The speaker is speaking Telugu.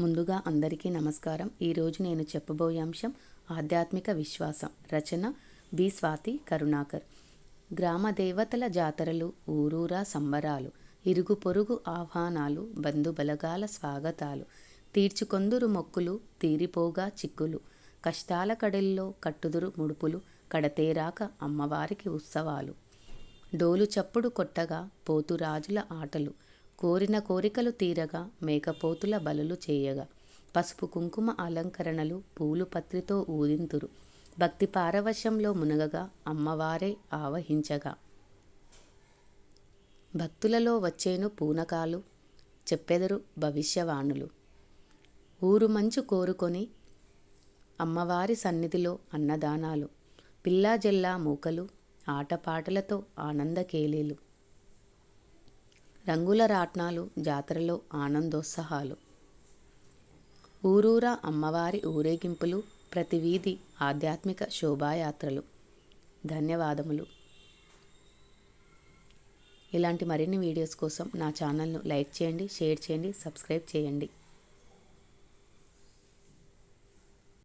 ముందుగా అందరికీ నమస్కారం. ఈరోజు నేను చెప్పబోయే అంశం ఆధ్యాత్మిక విశ్వాసం. రచన బి. స్వాతి కరుణాకర్. గ్రామ దేవతల జాతరలు, ఊరూరా సంబరాలు, ఇరుగు పొరుగు ఆహ్వానాలు, బంధుబలగాల స్వాగతాలు, తీర్చుకొందురు మొక్కులు, తీరిపోగా చిక్కులు, కష్టాల కడల్లో కట్టుదురు ముడుపులు, కడతేరాక అమ్మవారికి ఉత్సవాలు. డోలు చప్పుడు కొట్టగా పోతురాజుల ఆటలు, కోరిన కోరికలు తీరగా మేకపోతుల బలులు చేయగా, పసుపు కుంకుమ అలంకరణలు, పూలు పత్రితో ఊదింతురు, భక్తి పారవశ్యంలో మునగగా అమ్మవారే ఆవహించగా. భక్తులలో వచ్చేను పూనకాలు, చెప్పెదరు భవిష్యవాణులు. ఊరు మంచు కోరుకొని అమ్మవారి సన్నిధిలో అన్నదానాలు, పిల్లా జల్లా మూకలు, ఆటపాటలతో ఆనందకేలీలు, రంగుల రాట్నాలు, జాతరలో ఆనందోత్సాహాలు. ఊరూరా అమ్మవారి ఊరేగింపులు, ప్రతి వీధి ఆధ్యాత్మిక శోభాయాత్రలు. ధన్యవాదములు. ఇలాంటి మరిన్ని వీడియోస్ కోసం నా ఛానల్ను లైక్ చేయండి, షేర్ చేయండి, సబ్స్క్రైబ్ చేయండి.